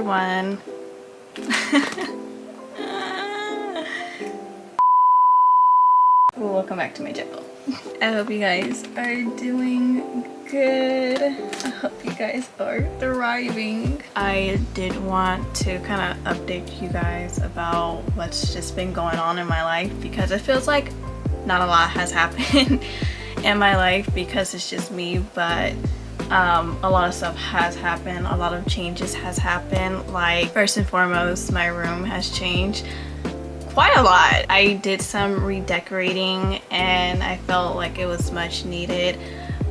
everyone. Welcome back to my channel. I hope you guys are doing good. I hope you guys are thriving. I did want to kind of update you guys about what's just been going on in my life, because it feels like not a lot has happened in my life because it's just me, but a lot of stuff has happened. A lot of changes has happened. Like, first and foremost, my room has changed quite a lot. I did some redecorating and I felt like it was much needed,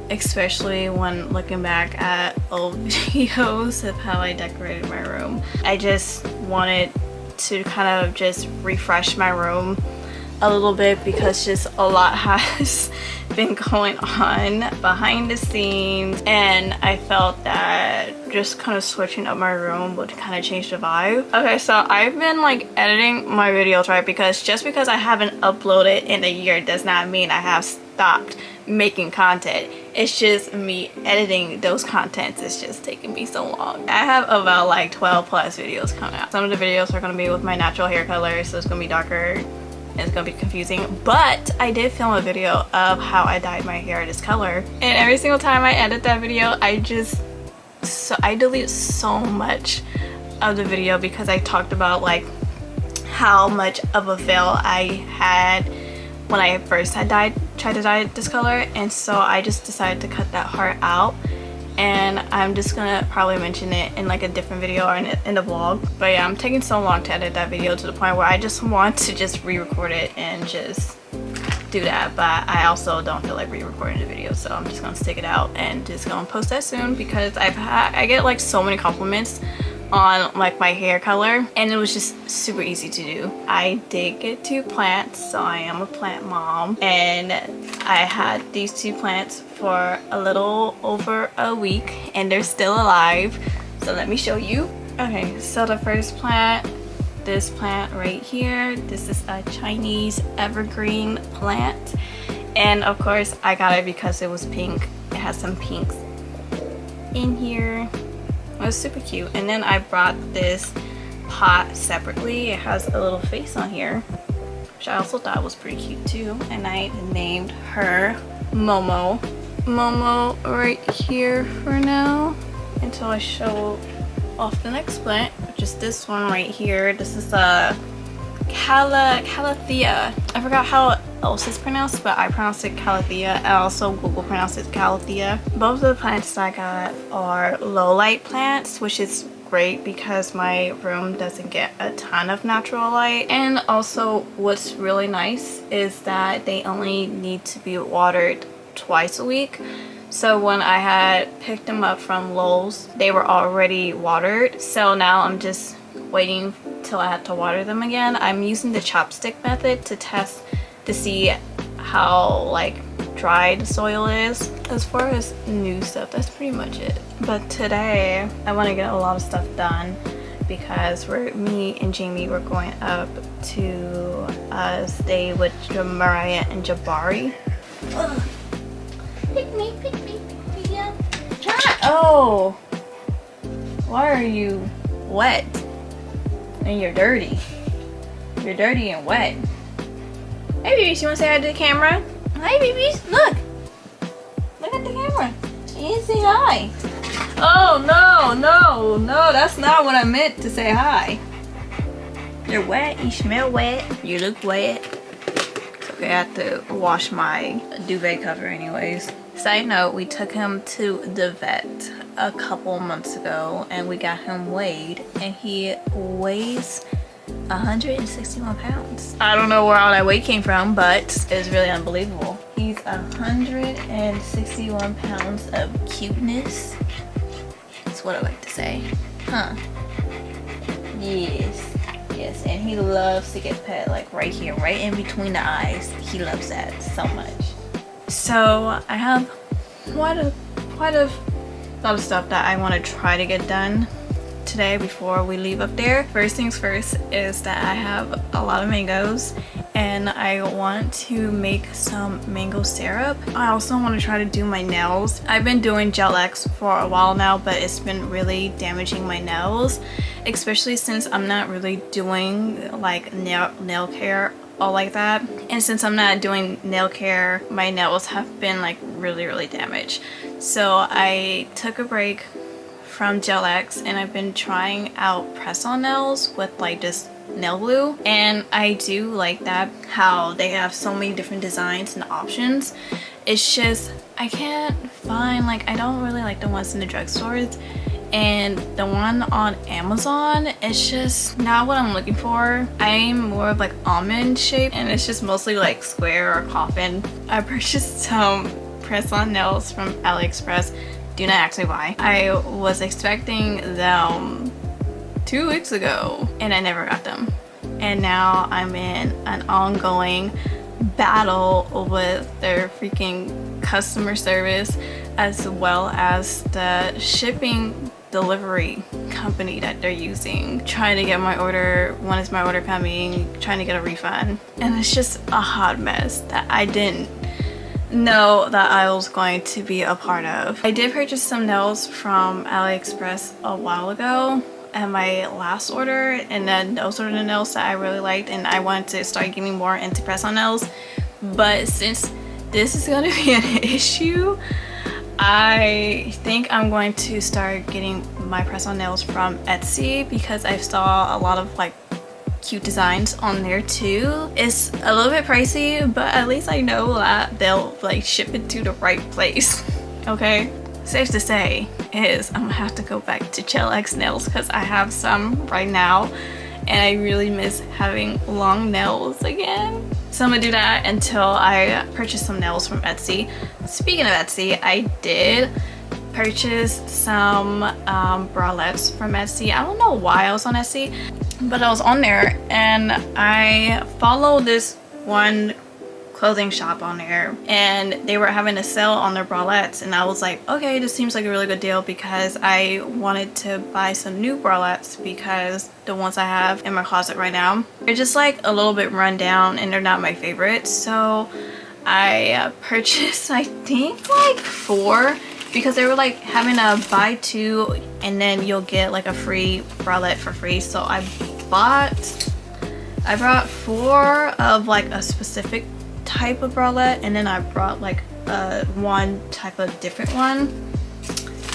especially when looking back at old videos of how I decorated my room. I just wanted to kind of just refresh my room a little bit because just a lot has been going on behind the scenes, and I felt that just kind of switching up my room would kind of change the vibe. Okay, so I've been like editing my videos, right? Because just because I haven't uploaded in a year does not mean I have stopped making content. It's just me editing those contents. It's just taking me so long. I have about like 12 plus videos coming out. Some of the videos are going to be with my natural hair color, so it's going to be darker. It's gonna be confusing, but I did film a video of how I dyed my hair this color, and every single time I edit that video, I delete so much of the video because I talked about like how much of a fail I had when I first had tried to dye this color, and so I just decided to cut that part out. And I'm just gonna probably mention it in like a different video or in the vlog. But yeah, I'm taking so long to edit that video to the point where I just want to just re-record it and just do that. But I also don't feel like re-recording the video, so I'm just gonna stick it out and just gonna post that soon, because I get like so many compliments on like my hair color, and it was just super easy to do. I did get 2 plants, so I am a plant mom, and I had these 2 plants for a little over a week and they're still alive, so let me show you. Okay, so the first plant, this plant right here, this is a Chinese evergreen plant, and of course I got it because it was pink. It has some pinks in here. It was super cute. And then I brought this pot separately. It has a little face on here, which I also thought was pretty cute too, and I named her Momo right here for now until I show off the next plant, which is this one right here. This is a Calathea. I forgot how else it's pronounced, but I pronounced it Calathea, and also Google pronounced it Calathea. Both of the plants I got are low light plants, which is great because my room doesn't get a ton of natural light. And also what's really nice is that they only need to be watered twice a week. So when I had picked them up from Lowe's, they were already watered, so now I'm just waiting till I have to water them again. I'm using the chopstick method to test to see how like dry the soil is. As far as new stuff, that's pretty much it. But today I want to get a lot of stuff done because me and Jamie were going up to stay with Mariah and Jabari. Ugh. Pick me, yeah. Oh, why are you wet? And you're dirty. You're dirty and wet. Hey babies, you wanna say hi to the camera? Hi babies, look. Look at the camera. You say hi. Oh no, that's not what I meant to say hi. You're wet, you smell wet, you look wet. It's okay, I have to wash my duvet cover anyways. Side note, we took him to the vet a couple months ago and we got him weighed, and he weighs 161 pounds. I don't know where all that weight came from, but it's really unbelievable. He's 161 pounds of cuteness. That's what I like to say. Huh. Yes, and he loves to get pet, like right here, right in between the eyes. He loves that so much. So I have quite a lot of stuff that I want to try to get done today before we leave up there. First things first is that I have a lot of mangoes, and I want to make some mango syrup. I also want to try to do my nails. I've been doing Gel X for a while now, but it's been really damaging my nails, especially since I'm not really doing like nail care all like that. And since I'm not doing nail care, my nails have been like really damaged. So I took a break from Gel X and I've been trying out press-on nails with like just nail glue, and I do like that, how they have so many different designs and options. It's just I can't find, like, I don't really like the ones in the drugstores, and the one on Amazon, it's just not what I'm looking for. I'm more of like almond shape, and it's just mostly like square or coffin. I purchased some press-on nails from AliExpress. Do not ask me why. I was expecting them 2 weeks ago and I never got them, and now I'm in an ongoing battle with their freaking customer service, as well as the shipping delivery company that they're using, trying to get my order. When is my order coming? Trying to get a refund, and it's just a hot mess that I didn't know that I was going to be a part of. I did purchase some nails from AliExpress a while ago at my last order, and then those are the nails that I really liked, and I wanted to start getting more into press-on nails. But since this is going to be an issue, I think I'm going to start getting my press-on nails from Etsy, because I saw a lot of like cute designs on there too. It's a little bit pricey, but at least I know that they'll like ship it to the right place. Okay, safe to say is I'm gonna have to go back to Gel X nails, because I have some right now and I really miss having long nails again. So I'm gonna do that until I purchase some nails from Etsy. Speaking of Etsy, I did purchase some bralettes from Etsy. I don't know why I was on Etsy, but I was on there and I followed this one clothing shop on there, and they were having a sale on their bralettes, and I was like, okay, this seems like a really good deal, because I wanted to buy some new bralettes, because the ones I have in my closet right now, they're just like a little bit run down and they're not my favorite. So I purchased, I think, like 4, because they were like having a buy 2 and then you'll get like a free bralette for free. So I brought 4 of like a specific type of bralette, and then I brought like one type of different one,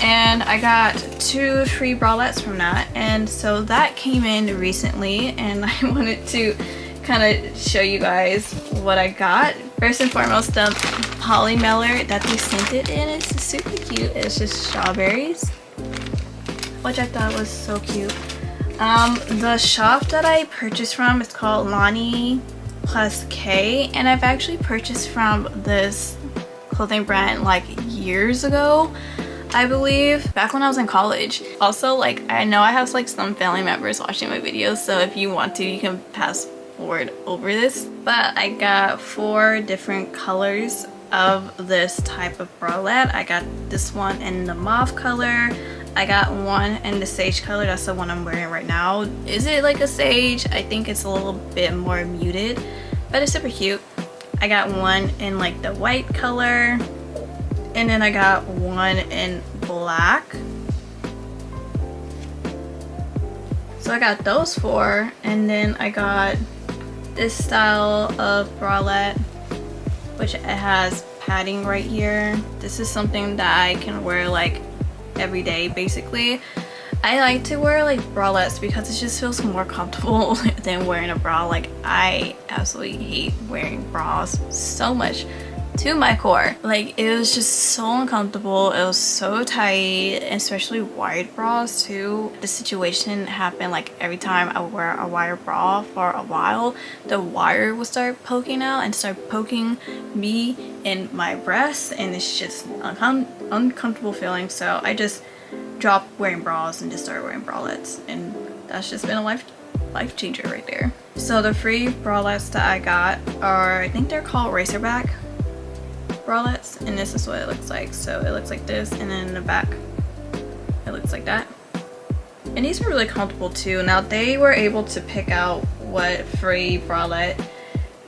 and I got 2 free bralettes from that. And so that came in recently, and I wanted to kind of show you guys what I got. First and foremost, the poly mailer that they sent it in is super cute. It's just strawberries, which I thought was so cute. The shop that I purchased from is called Lani and Kei, and I've actually purchased from this clothing brand like years ago, I believe, back when I was in college. Also, like, I know I have like some family members watching my videos, so if you want to, you can pass forward over this. But I got 4 different colors of this type of bralette. I got this one in the mauve color, I got one in the sage color. That's the one I'm wearing right now. Is it like a sage? I think it's a little bit more muted, but it's super cute. I got one in like the white color, and then I got one in black. So I got those 4, and then I got this style of bralette, which it has padding right here. This is something that I can wear like every day basically. I like to wear like bralettes because it just feels more comfortable than wearing a bra. Like, I absolutely hate wearing bras so much, to my core. Like, it was just so uncomfortable. It was so tight, especially wired bras too. The situation happened like every time I would wear a wire bra for a while, the wire would start poking out and start poking me in my breasts, and it's just uncomfortable feeling. So I just dropped wearing bras and just started wearing bralettes, and that's just been a life changer right there. So the free bralettes that I got are, I think they're called racerback bralettes, and this is what it looks like. So it looks like this, and then in the back it looks like that, and these are really comfortable too. Now, they were able to pick out what free bralette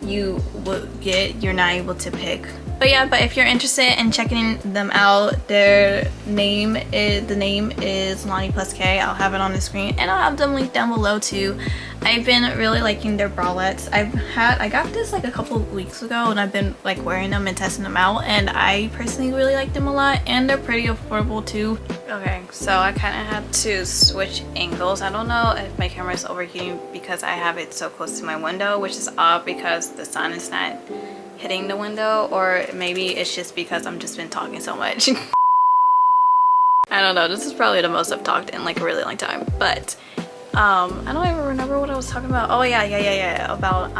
you will get, you're not able to pick. But yeah, but if you're interested in checking them out, the name is Lani plus Kei. I'll have it on the screen, and I'll have them linked down below too. I've been really liking their bralettes. I got this like a couple of weeks ago, and I've been like wearing them and testing them out, and I personally really like them a lot, and they're pretty affordable too. Okay, so I kind of had to switch angles. I don't know if my camera is overheating because I have it so close to my window, which is odd because the sun is not hitting the window, or maybe it's just because I'm just been talking so much. I don't know, this is probably the most I've talked in like a really long time, but I don't even remember what I was talking about. Oh yeah, about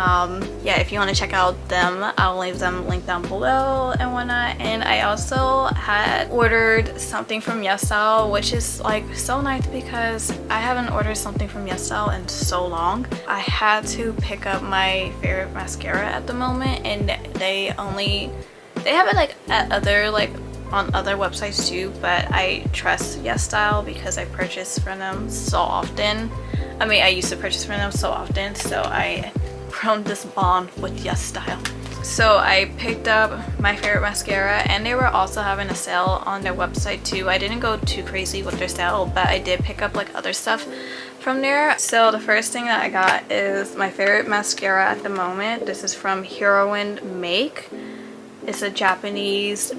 yeah, if you want to check out them, I'll leave them linked down below and whatnot. And I also had ordered something from YesStyle, which is like so nice because I haven't ordered something from YesStyle in so long. I had to pick up my favorite mascara at the moment, and they have it like at other on other websites too, but I trust YesStyle because I purchase from them so often. I mean, I used to purchase from them so often, so I grown this bond with YesStyle. So I picked up my favorite mascara, and they were also having a sale on their website too. I didn't go too crazy with their sale, but I did pick up like other stuff from there. So the first thing that I got is my favorite mascara at the moment. This is from Heroine Make. It's a Japanese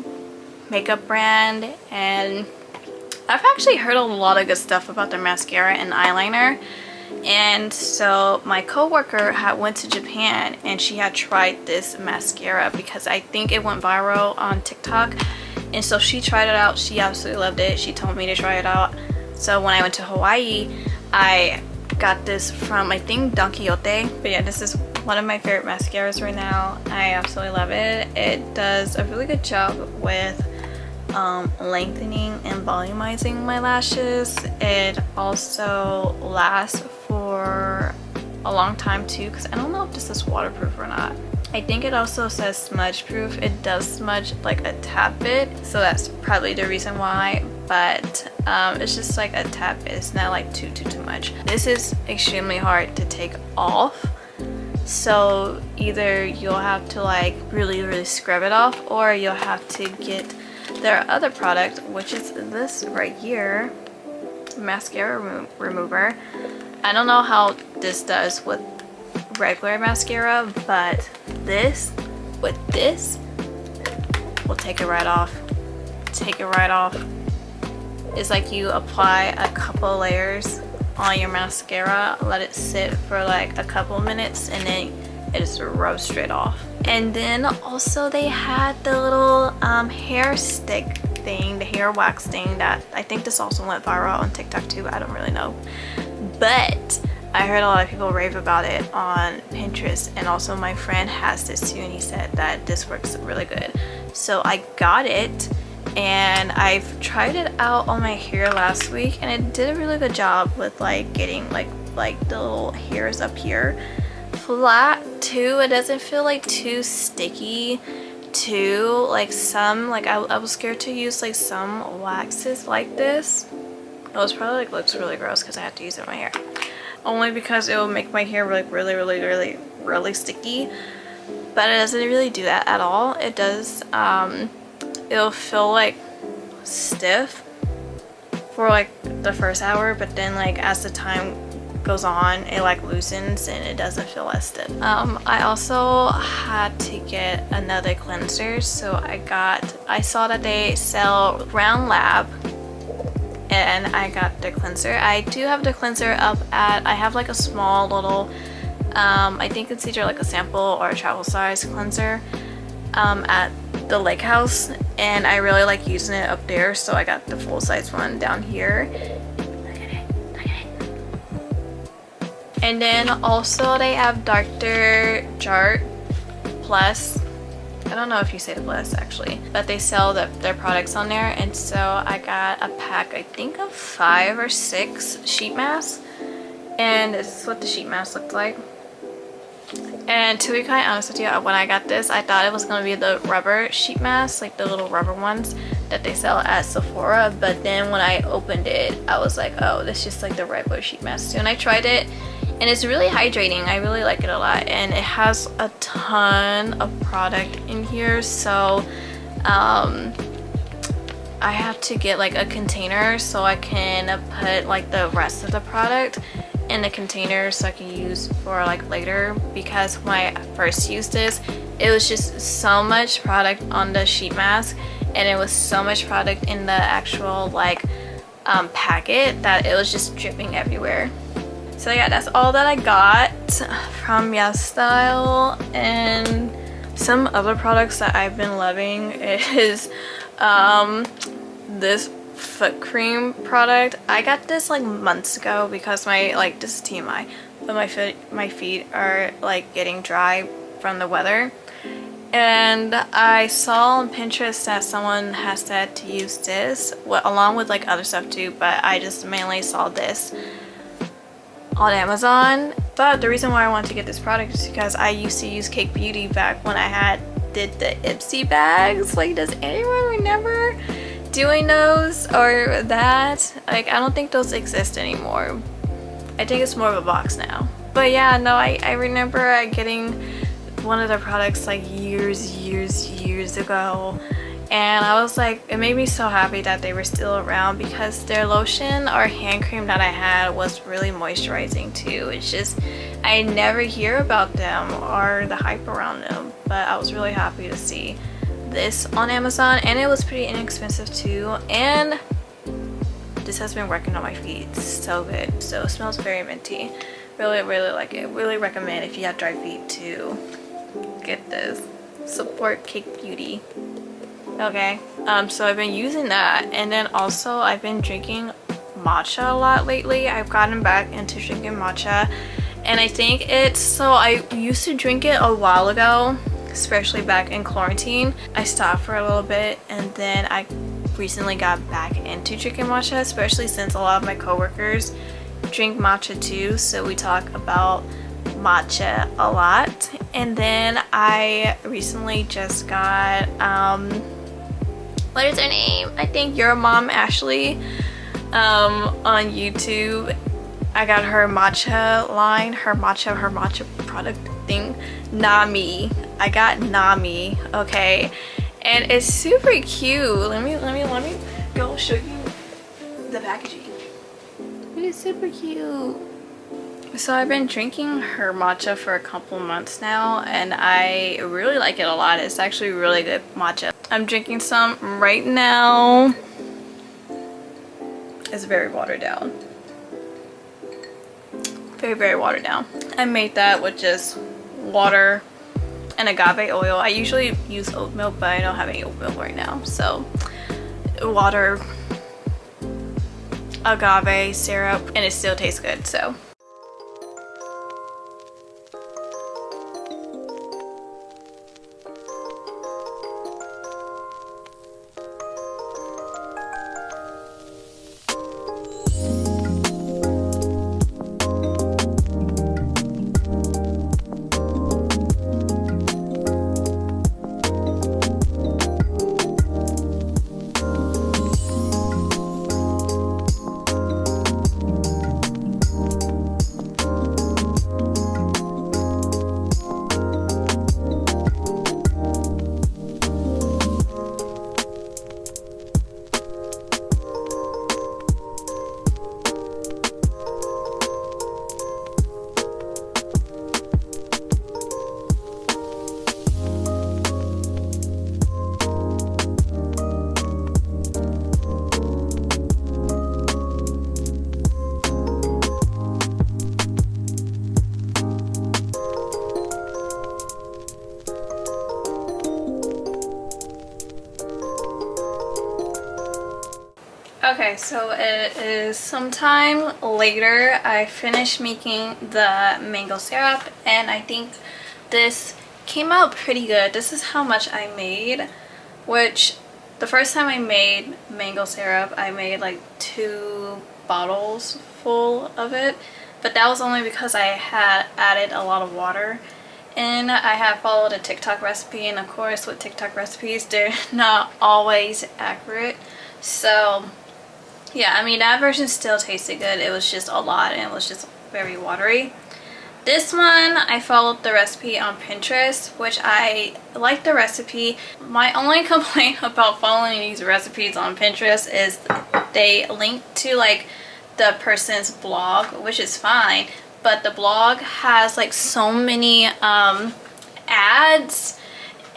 makeup brand, and I've actually heard a lot of good stuff about their mascara and eyeliner. And so my coworker had went to Japan, and she had tried this mascara because I think it went viral on TikTok, and so she tried it out. She absolutely loved it. She told me to try it out. So when I went to Hawaii, I got this from, I think, Don Quixote. But yeah, this is one of my favorite mascaras right now. I absolutely love it. It does a really good job with lengthening and volumizing my lashes. It also lasts for a long time too, because I don't know if this is waterproof or not. I think it also says smudge proof. It does smudge like a tad bit, so that's probably the reason why, but it's just like a tad bit. It's not like too much. This is extremely hard to take off, so either you'll have to like really scrub it off, or you'll have to get their other product, which is this right here, mascara remover. I don't know how this does with regular mascara, but this will take it right off. It's like you apply a couple layers on your mascara, let it sit for like a couple minutes, and then it just rubs straight off. And then also they had the little hair stick thing, the hair wax thing, that I think this also went viral on TikTok too. I don't really know, but I heard a lot of people rave about it on Pinterest, and also my friend has this too, and he said that this works really good. So I got it, and I've tried it out on my hair last week, and it did a really good job with like getting like the little hairs up here flat too. It doesn't feel like too sticky too. Like some, like I was scared to use like some waxes like this. It was probably like looks really gross because I have to use it on my hair, only because it will make my hair like really sticky, but it doesn't really do that at all. It does it'll feel like stiff for like the first hour, but then like as the time goes on, it like loosens and it doesn't feel as stiff. I also had to get another cleanser, so I saw that they sell Brown Lab, and I got the cleanser. I do have the cleanser up at, I have like a small little I think it's either like a sample or a travel size cleanser at the lake house, and I really like using it up there, so I got the full size one down here. And then also they have Dr. Jart Plus. I don't know if you say the plus actually, but they sell their products on there. And so I got a pack, I think of 5 or 6 sheet masks. And this is what the sheet mask looked like. And to be quite honest with you, when I got this, I thought it was going to be the rubber sheet masks, like the little rubber ones that they sell at Sephora. But then when I opened it, I was like, oh, this is just like the regular sheet mask too. And I tried it, and it's really hydrating. I really like it a lot, and it has a ton of product in here, so I have to get like a container so I can put like the rest of the product in the container so I can use for like later, because when I first used this, it was just so much product on the sheet mask, and it was so much product in the actual like packet that it was just dripping everywhere. So yeah, that's all that I got from YesStyle. And some other products that I've been loving is this foot cream product. I got this like months ago because my, like, this is TMI, but my feet are like getting dry from the weather, and I saw on Pinterest that someone has said to use this along with like other stuff too, but I just mainly saw this on Amazon. But the reason why I wanted to get this product is because I used to use Cake Beauty back when I did the Ipsy bags. Like, does anyone remember doing those or that? Like, I don't think those exist anymore. I think it's more of a box now. But yeah, no, I remember getting one of the products like years ago, and I was like, it made me so happy that they were still around, because their lotion or hand cream that I had was really moisturizing too. It's just, I never hear about them or the hype around them, but I was really happy to see this on Amazon, and it was pretty inexpensive too, and this has been working on my feet so good. So it smells very minty. Really like it. Really recommend if you have dry feet to get this. Support Cake Beauty. Okay, so I've been using that, and then also I've been drinking matcha a lot lately. I've gotten back into drinking matcha, and I think it's, so I used to drink it a while ago, especially back in quarantine. I stopped for a little bit, and then I recently got back into drinking matcha, especially since a lot of my coworkers drink matcha too, so we talk about matcha a lot. And then I recently just got what is her name? I think Your Mom Ashley on YouTube. I got her matcha line, her matcha product thing, Nami. I got Nami, okay, and it's super cute. Let me go show you the packaging. It is super cute. So I've been drinking her matcha for a couple months now, and I really like it a lot. It's actually really good matcha. I'm drinking some right now. It's very watered down. Very watered down. I made that with just water and agave oil. I usually use oat milk, but I don't have any oat milk right now. So water, agave syrup, and it still tastes good. So okay, so it is sometime later. I finished making the mango syrup, and I think this came out pretty good. This is how much I made, which the first time I made mango syrup, I made like 2 bottles full of it, but that was only because I had added a lot of water. And I have followed a TikTok recipe, and of course with TikTok recipes, they're not always accurate. So yeah, I mean, that version still tasted good. It was just a lot, and it was just very watery. This one, I followed the recipe on Pinterest, which I like the recipe. My only complaint about following these recipes on Pinterest is they link to like the person's blog, which is fine, but the blog has like so many ads,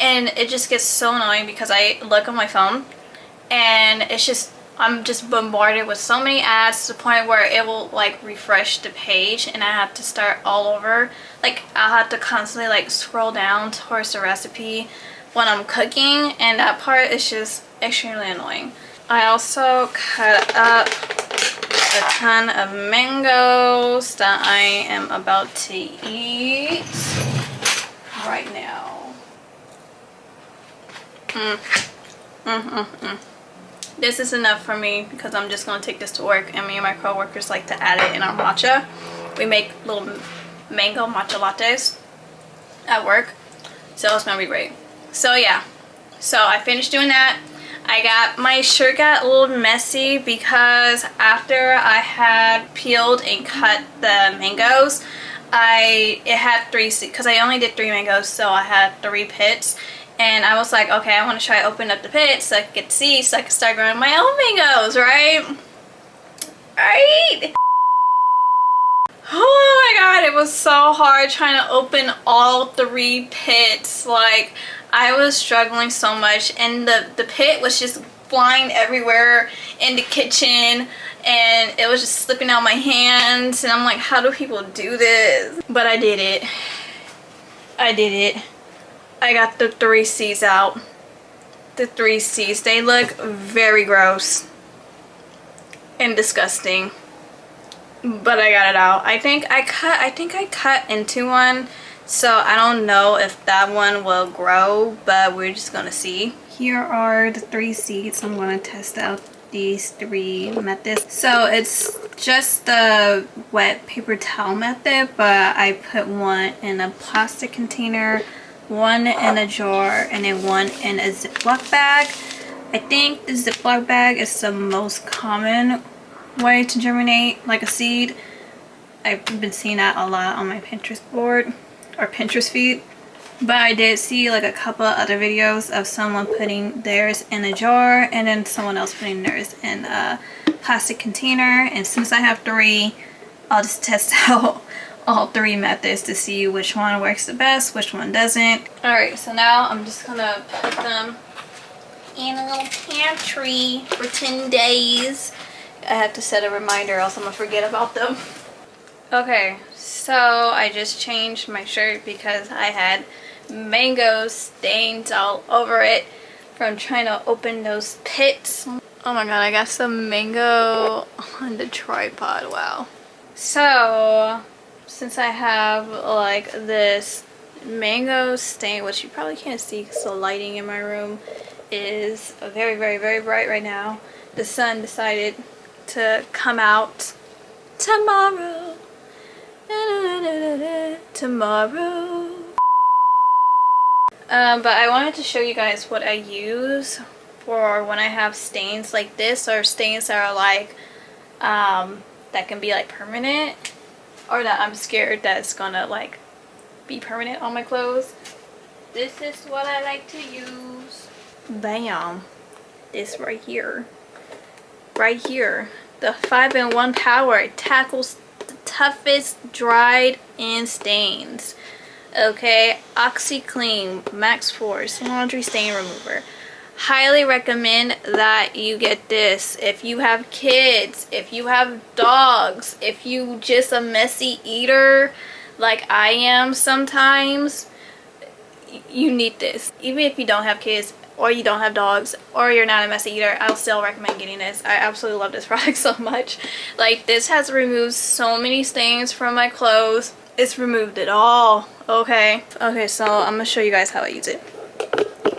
and it just gets so annoying because I look on my phone and it's just, I'm just bombarded with so many ads to the point where it will like refresh the page and I have to start all over. Like I'll have to constantly like scroll down towards the recipe when I'm cooking, and that part is just extremely annoying. I also cut up a ton of mangoes that I am about to eat right now. This is enough for me because I'm just going to take this to work, and me and my co-workers like to add it in our matcha. We make little mango matcha lattes at work, so it's going to be great. So yeah, so I finished doing that. My shirt got a little messy because after I had peeled and cut the mangoes, it had 3, because I only did 3 mangoes, so I had 3 pits. And I was like, okay, I want to try to open up the pit so I can get to see, so I can start growing my own mangoes, right? Right? Oh my god, it was so hard trying to open all 3 pits. Like, I was struggling so much, and the pit was just flying everywhere in the kitchen, and it was just slipping out my hands, and I'm like, how do people do this? But I did it. I did it. I got the 3 C's out. The 3 C's. They look very gross and disgusting, but I got it out. I think I cut into one, so I don't know if that one will grow, but we're just gonna see. Here are the 3 seeds. I'm gonna test out these 3 methods. So it's just the wet paper towel method, but I put one in a plastic container, one in a jar, and then one in a Ziploc bag. I think the Ziploc bag is the most common way to germinate like a seed. I've been seeing that a lot on my Pinterest board or Pinterest feed, but I did see like a couple of other videos of someone putting theirs in a jar and then someone else putting theirs in a plastic container. And since I have 3, I'll just test out all 3 methods to see which one works the best, which one doesn't. Alright, so now I'm just gonna put them in a little pantry for 10 days. I have to set a reminder, else I'm gonna forget about them. Okay, so I just changed my shirt because I had mango stains all over it from trying to open those pits. Oh my god, I got some mango on the tripod, wow. So since I have like this mango stain, which you probably can't see because the lighting in my room is very, very, very bright right now. The sun decided to come out tomorrow. Tomorrow. But I wanted to show you guys what I use for when I have stains like this, or stains that are like that can be like permanent, or that I'm scared that it's gonna like be permanent on my clothes. This is what I like to use. Bam. This right here. Right here. The 5-in-1 power. It tackles the toughest dried in stains. Okay. OxyClean Max Force Laundry Stain Remover. Highly recommend that you get this if you have kids, if you have dogs, if you just a messy eater like I am sometimes. You need this. Even if you don't have kids or you don't have dogs or you're not a messy eater, I'll still recommend getting this. I absolutely love this product so much. Like, this has removed so many stains from my clothes. It's removed it all. Okay, so I'm gonna show you guys how I use it.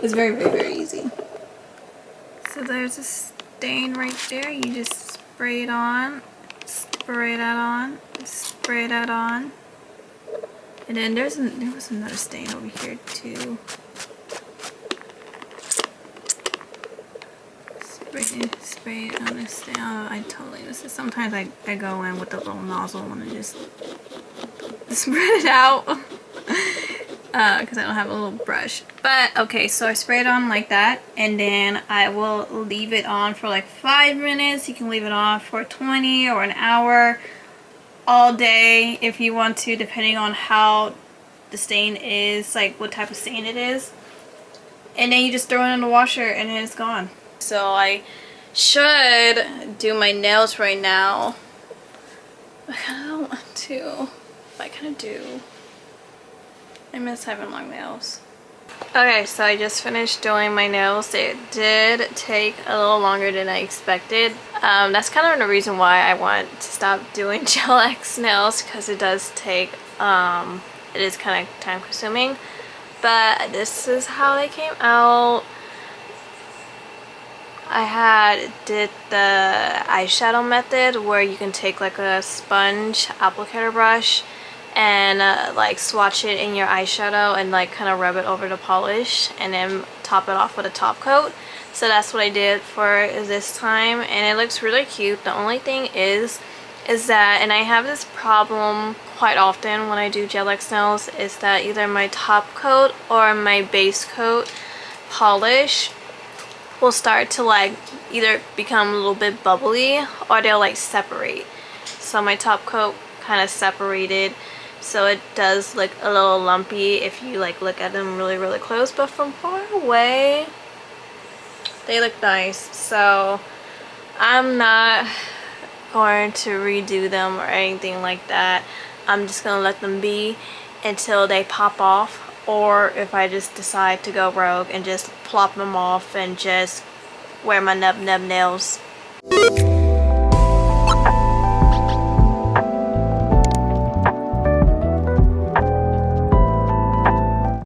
It's very, very, very easy. So there's a stain right there. You just spray it on, spray that on, spray that on. And then there was another stain over here too. Spray it on this thing. Oh, I totally miss it. Sometimes I go in with the little nozzle and I just spread it out because I don't have a little brush. But okay, so I spray it on like that, and then I will leave it on for like 5 minutes. You can leave it on for 20 or an hour, all day if you want to, depending on how the stain is, like what type of stain it is. And then you just throw it in the washer and then it's gone. So I should do my nails right now. I kind of don't want to, but I kind of do. I miss having long nails. Okay, so I just finished doing my nails. They did take a little longer than I expected. That's kind of the reason why I want to stop doing Gel X nails, because it does take, it is kind of time consuming. But this is how they came out. I did the eyeshadow method where you can take like a sponge applicator brush and like swatch it in your eyeshadow and like kind of rub it over the polish and then top it off with a top coat. So that's what I did for this time, and it looks really cute. The only thing is that, and I have this problem quite often when I do Gel X nails, is that either my top coat or my base coat polish will start to like either become a little bit bubbly or they'll like separate. So my top coat kind of separated, so it does look a little lumpy if you like look at them really close, but from far away they look nice. So I'm not going to redo them or anything like that. I'm just gonna let them be until they pop off, or if I just decide to go rogue and just plop them off and just wear my nub nails